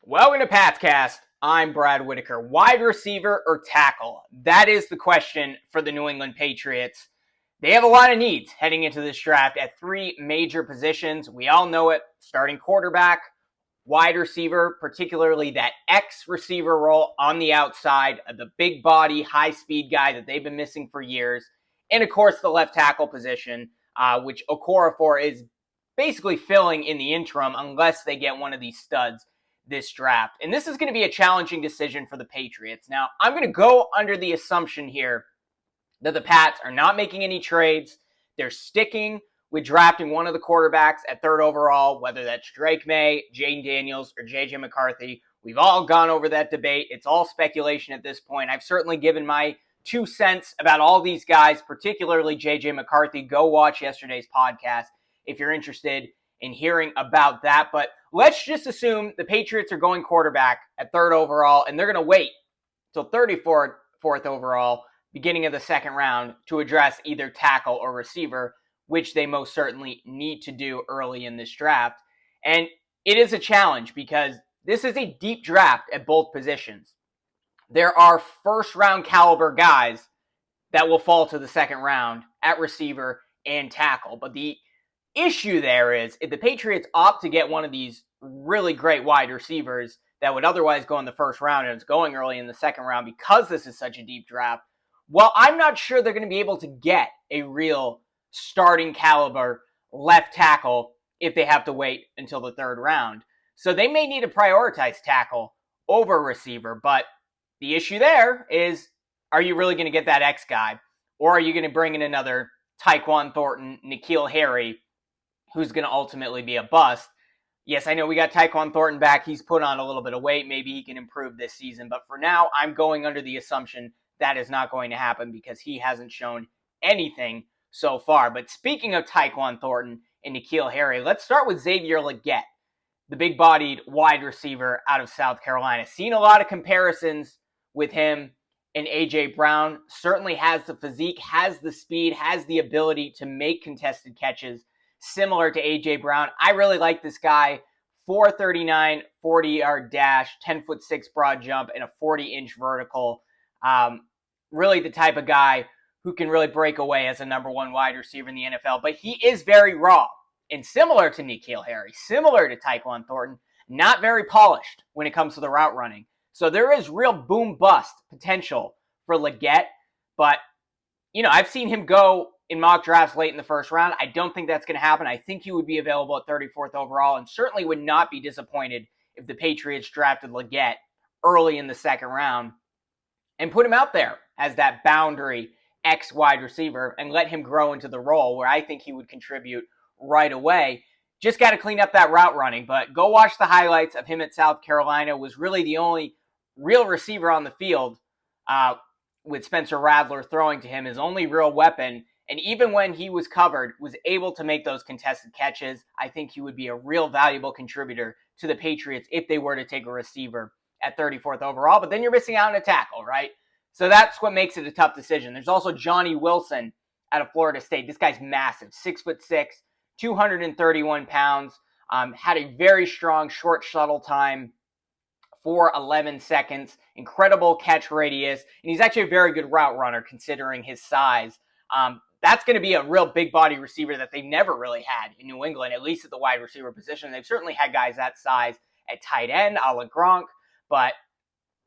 Welcome to Patscast. I'm Brad Whitaker. Wide receiver or tackle? That is the question for the New England Patriots. They have a lot of needs heading into this draft at three major positions. We all know it. Starting quarterback, wide receiver, particularly that X receiver role on the outside, the big body, high speed guy that they've been missing for years. And of course, the left tackle position, which Okorafor is basically filling in the interim unless they get one of these studs this draft. And this is going to be a challenging decision for the Patriots. Now, I'm going to go under the assumption here that the Pats are not making any trades. They're sticking with drafting one of the quarterbacks at third overall, whether that's Drake May, Jaden Daniels, or J.J. McCarthy. We've all gone over that debate. It's all speculation at this point. I've certainly given my 2 cents about all these guys, particularly J.J. McCarthy. Go watch yesterday's podcast if you're interested in hearing about that. But let's just assume the Patriots are going quarterback at third overall, and they're going to wait till 34th overall, beginning of the second round, to address either tackle or receiver, which they most certainly need to do early in this draft. And it is a challenge because this is a deep draft at both positions. There are first-round caliber guys that will fall to the second round at receiver and tackle. But the issue there is if the Patriots opt to get one of these really great wide receivers that would otherwise go in the first round and it's going early in the second round because this is such a deep draft, well, I'm not sure they're going to be able to get a real starting caliber left tackle if they have to wait until the third round. So they may need to prioritize tackle over receiver, but the issue there is, are you really going to get that X guy? Or are you going to bring in another Tyquan Thornton, N'Keal Harry, who's going to ultimately be a bust? Yes, I know we got Tyquan Thornton back. He's put on a little bit of weight. Maybe he can improve this season. But for now, I'm going under the assumption that is not going to happen because he hasn't shown anything so far. But speaking of Tyquan Thornton and N'Keal Harry, let's start with Xavier Legette, the big-bodied wide receiver out of South Carolina. Seen a lot of comparisons with him and A.J. Brown. Certainly has the physique, has the speed, has the ability to make contested catches similar to A.J. Brown. I really like this guy. 439, 40-yard dash, 10'6" broad jump, and a 40-inch vertical. Really the type of guy who can really break away as a number one wide receiver in the NFL. But he is very raw. And similar to N'Keal Harry, similar to Tyquan Thornton, not very polished when it comes to the route running. So there is real boom-bust potential for Legette. But, I've seen him go in mock drafts late in the first round. I don't think that's going to happen. I think he would be available at 34th overall and certainly would not be disappointed if the Patriots drafted Legette early in the second round and put him out there as that boundary X wide receiver and let him grow into the role where I think he would contribute right away. Just got to clean up that route running, but go watch the highlights of him at South Carolina. Was really the only real receiver on the field with Spencer Rattler throwing to him, his only real weapon. And even when he was covered, was able to make those contested catches. I think he would be a real valuable contributor to the Patriots if they were to take a receiver at 34th overall. But then you're missing out on a tackle, right? So that's what makes it a tough decision. There's also Johnny Wilson out of Florida State. This guy's massive, 6'6", 231 pounds. Had a very strong short shuttle time for 11 seconds. Incredible catch radius. And he's actually a very good route runner considering his size. That's going to be a real big body receiver that they've never really had in New England, at least at the wide receiver position. They've certainly had guys that size at tight end, a la Gronk, but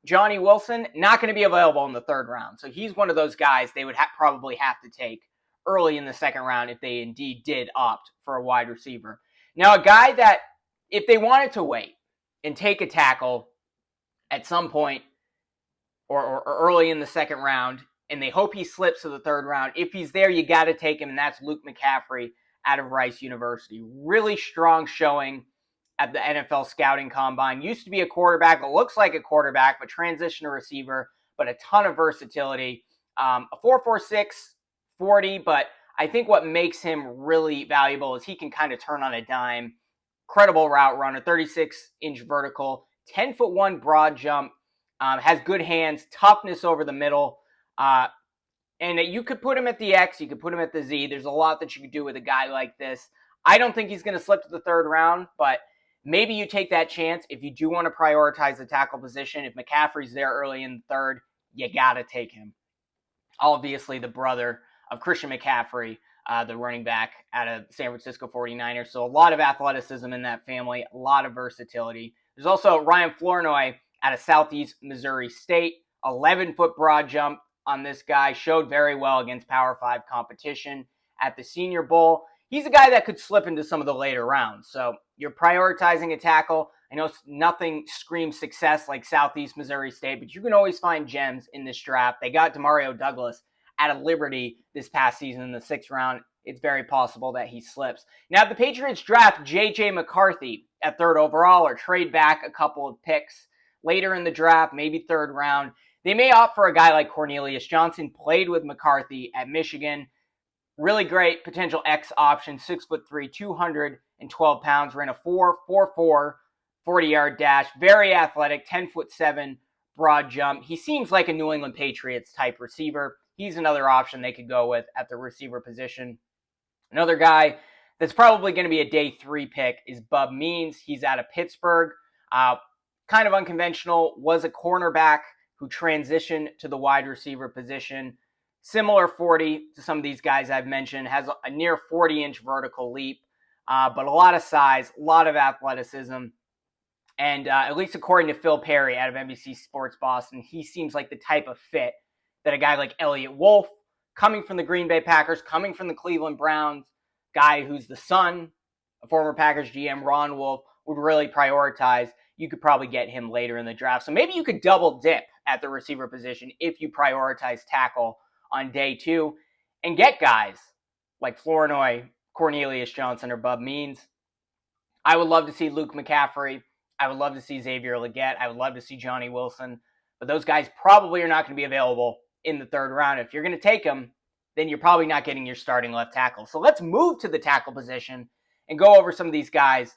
Johnny Wilson, not going to be available in the third round. So he's one of those guys they would probably have to take early in the second round if they indeed did opt for a wide receiver. Now, a guy that, if they wanted to wait and take a tackle at some point or early in the second round, and they hope he slips to the third round. If he's there, you got to take him, and that's Luke McCaffrey out of Rice University. Really strong showing at the NFL Scouting Combine. Used to be a quarterback, it looks like a quarterback, but transitioned to receiver, but a ton of versatility. A 4.46 40, but I think what makes him really valuable is he can kind of turn on a dime. Incredible route runner, 36-inch vertical, 10'1" broad jump, has good hands, toughness over the middle. And you could put him at the X, you could put him at the Z. There's a lot that you could do with a guy like this. I don't think he's going to slip to the third round, but maybe you take that chance if you do want to prioritize the tackle position. If McCaffrey's there early in the third, you got to take him. Obviously, the brother of Christian McCaffrey, the running back out of San Francisco 49ers. So a lot of athleticism in that family, a lot of versatility. There's also Ryan Flournoy out of Southeast Missouri State, 11-foot broad jump on this guy, showed very well against Power 5 competition at the Senior Bowl. He's a guy that could slip into some of the later rounds. So you're prioritizing a tackle. I know nothing screams success like Southeast Missouri State, but you can always find gems in this draft. They got Demario Douglas out of Liberty this past season in the 6th round. It's very possible that he slips. Now, if the Patriots draft J.J. McCarthy at 3rd overall or trade back a couple of picks later in the draft, maybe 3rd round, they may opt for a guy like Cornelius Johnson, played with McCarthy at Michigan. Really great potential X option, 6'3", 212 pounds, ran a 4.44 40-yard dash, very athletic, 10'7" broad jump. He seems like a New England Patriots type receiver. He's another option they could go with at the receiver position. Another guy that's probably going to be a day 3 pick is Bub Means. He's out of Pittsburgh. Kind of unconventional, was a cornerback who transitioned to the wide receiver position. Similar 40 to some of these guys I've mentioned, has a near 40-inch vertical leap, but a lot of size, a lot of athleticism. And at least according to Phil Perry out of NBC Sports Boston, he seems like the type of fit that a guy like Elliott Wolf, coming from the Green Bay Packers, coming from the Cleveland Browns, guy who's the son of former Packers GM Ron Wolf, would really prioritize. You could probably get him later in the draft. So maybe you could double dip at the receiver position if you prioritize tackle on day 2 and get guys like Flournoy, Cornelius Johnson, or Bub Means. I would love to see Luke McCaffrey. I would love to see Xavier Legette. I would love to see Johnny Wilson. But those guys probably are not going to be available in the 3rd round. If you're going to take them, then you're probably not getting your starting left tackle. So let's move to the tackle position and go over some of these guys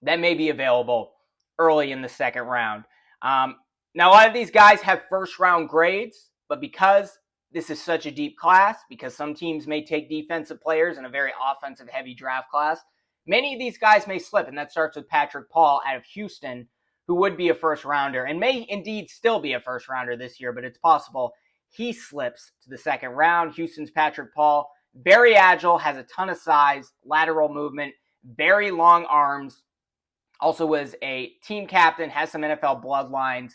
that may be available early in the 2nd round. Now, a lot of these guys have 1st-round grades, but because this is such a deep class, because some teams may take defensive players in a very offensive-heavy draft class, many of these guys may slip, and that starts with Patrick Paul out of Houston, who would be a 1st-rounder and may indeed still be a 1st-rounder this year, but it's possible he slips to the 2nd round. Houston's Patrick Paul, very agile, has a ton of size, lateral movement, very long arms, also was a team captain, has some NFL bloodlines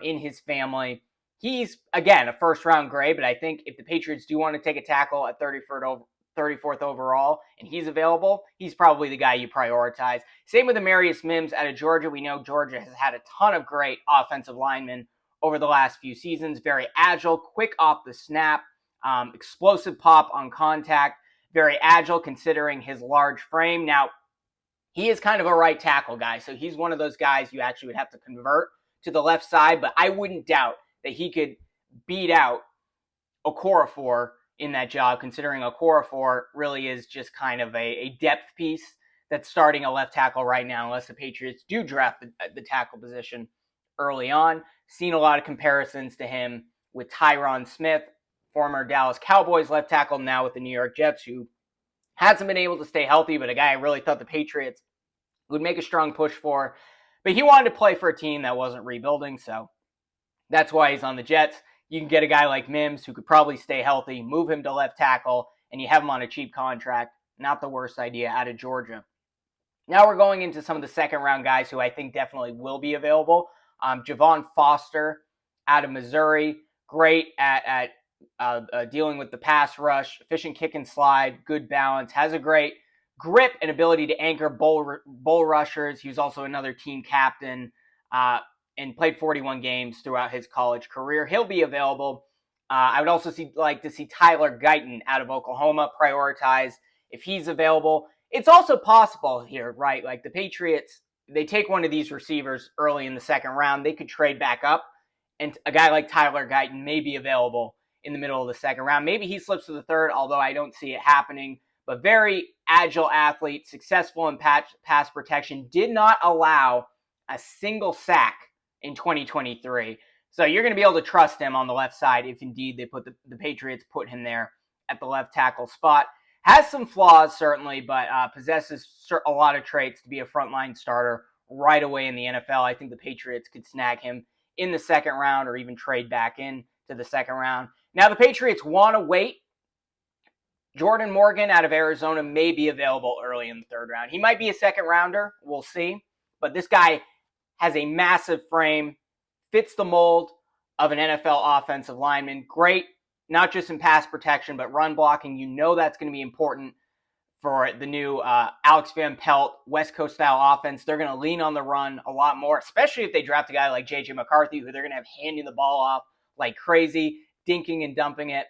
in his family. He's, again, a 1st-round grade, but I think if the Patriots do want to take a tackle at 34th overall and he's available, he's probably the guy you prioritize. Same with Amarius Mims out of Georgia. We know Georgia has had a ton of great offensive linemen over the last few seasons. Very agile, quick off the snap, explosive pop on contact, very agile considering his large frame. Now, he is kind of a right tackle guy, so he's one of those guys you actually would have to convert to the left side, but I wouldn't doubt that he could beat out Okorafor in that job, considering Okorafor really is just kind of a depth piece that's starting a left tackle right now, unless the Patriots do draft the tackle position early on. Seen a lot of comparisons to him with Tyron Smith, former Dallas Cowboys left tackle, now with the New York Jets, who hasn't been able to stay healthy, but a guy I really thought the Patriots would make a strong push for. But he wanted to play for a team that wasn't rebuilding, so that's why he's on the Jets. You can get a guy like Mims who could probably stay healthy, move him to left tackle, and you have him on a cheap contract. Not the worst idea out of Georgia. Now we're going into some of the 2nd-round guys who I think definitely will be available. Javon Foster out of Missouri, great at dealing with the pass rush, efficient kick and slide, good balance, has a great grip and ability to anchor bull rushers. He was also another team captain and played 41 games throughout his college career. He'll be available. I would also like to see Tyler Guyton out of Oklahoma prioritize if he's available. It's also possible here, right? Like the Patriots, they take one of these receivers early in the 2nd round. They could trade back up, and a guy like Tyler Guyton may be available in the middle of the 2nd round. Maybe he slips to the 3rd, although I don't see it happening. But very agile athlete, successful in pass protection, did not allow a single sack in 2023. So you're going to be able to trust him on the left side if indeed the Patriots put him there at the left tackle spot. Has some flaws, certainly, but possesses a lot of traits to be a frontline starter right away in the NFL. I think the Patriots could snag him in the second round or even trade back in to the second round. Now, the Patriots want to wait. Jordan Morgan out of Arizona may be available early in the third round. He might be a second rounder. We'll see. But this guy has a massive frame, fits the mold of an NFL offensive lineman. Great, not just in pass protection, but run blocking. You know that's going to be important for the new Alex Van Pelt West Coast style offense. They're going to lean on the run a lot more, especially if they draft a guy like J.J. McCarthy, who they're going to have handing the ball off like crazy, dinking and dumping it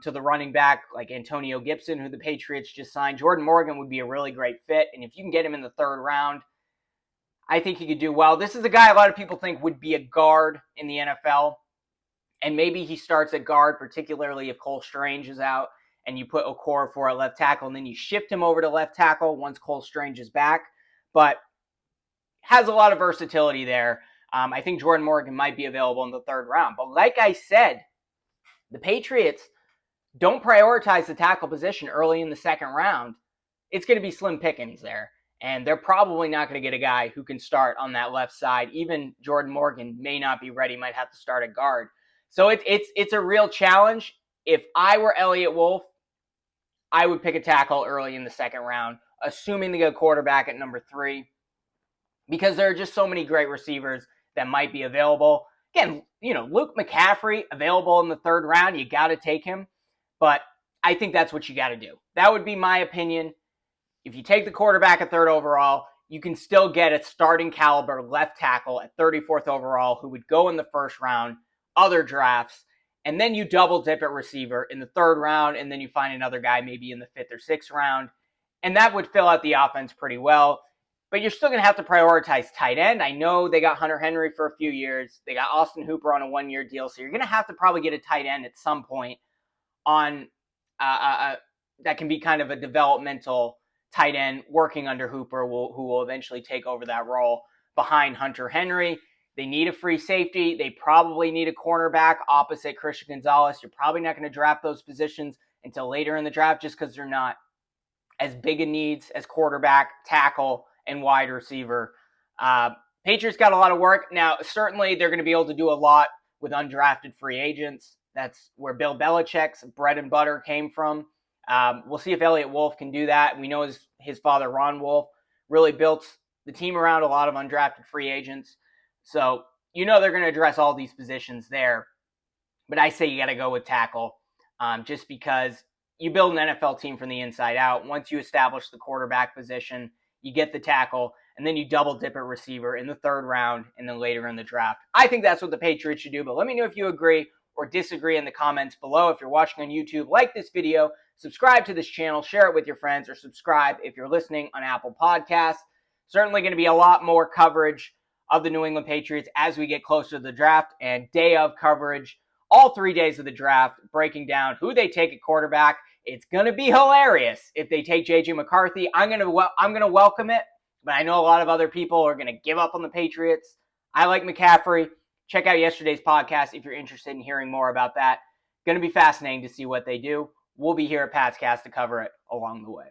to the running back like Antonio Gibson, who the Patriots just signed. Jordan Morgan would be a really great fit, and if you can get him in the third round, I think he could do well. This is a guy a lot of people think would be a guard in the NFL, and maybe he starts at guard, particularly if Cole Strange is out, and you put Okorafor at left tackle, and then you shift him over to left tackle once Cole Strange is back. But has a lot of versatility there. I think Jordan Morgan might be available in the third round. But like I said, the Patriots don't prioritize the tackle position early in the second round. It's going to be slim pickings there. And they're probably not going to get a guy who can start on that left side. Even Jordan Morgan may not be ready, might have to start at guard. So it's a real challenge. If I were Elliott Wolf, I would pick a tackle early in the second round, assuming they go quarterback at number 3, because there are just so many great receivers that might be available. Again, Luke McCaffrey available in the third round. You got to take him. But I think that's what you got to do. That would be my opinion. If you take the quarterback at 3rd overall, you can still get a starting caliber left tackle at 34th overall who would go in the first round, other drafts, and then you double dip at receiver in the 3rd round, and then you find another guy maybe in the 5th or 6th round, and that would fill out the offense pretty well. But you're still going to have to prioritize tight end. I know they got Hunter Henry for a few years. They got Austin Hooper on a 1-year deal, so you're going to have to probably get a tight end at some point on that can be kind of a developmental tight end working under Hooper, who will eventually take over that role behind Hunter Henry. They need a free safety. They probably need a cornerback opposite Christian Gonzalez. You're probably not going to draft those positions until later in the draft just because they're not as big a needs as quarterback, tackle, and wide receiver. Patriots got a lot of work. Now, certainly they're going to be able to do a lot with undrafted free agents. That's where Bill Belichick's bread and butter came from. We'll see if Elliott Wolf can do that. We know his father, Ron Wolf, really built the team around a lot of undrafted free agents. So, they're going to address all these positions there. But I say you got to go with tackle just because you build an NFL team from the inside out. Once you establish the quarterback position, you get the tackle, and then you double dip at receiver in the 3rd round and then later in the draft. I think that's what the Patriots should do, but let me know if you agree or disagree in the comments below. If you're watching on YouTube, like this video, subscribe to this channel, share it with your friends, or subscribe if you're listening on Apple Podcasts. Certainly going to be a lot more coverage of the New England Patriots as we get closer to the draft and day of coverage, all 3 days of the draft, breaking down who they take at quarterback. It's going to be hilarious if they take J.J. McCarthy. I'm going to welcome it, but I know a lot of other people are going to give up on the Patriots. I like McCaffrey. Check out yesterday's podcast if you're interested in hearing more about that. Going to be fascinating to see what they do. We'll be here at Patscast to cover it along the way.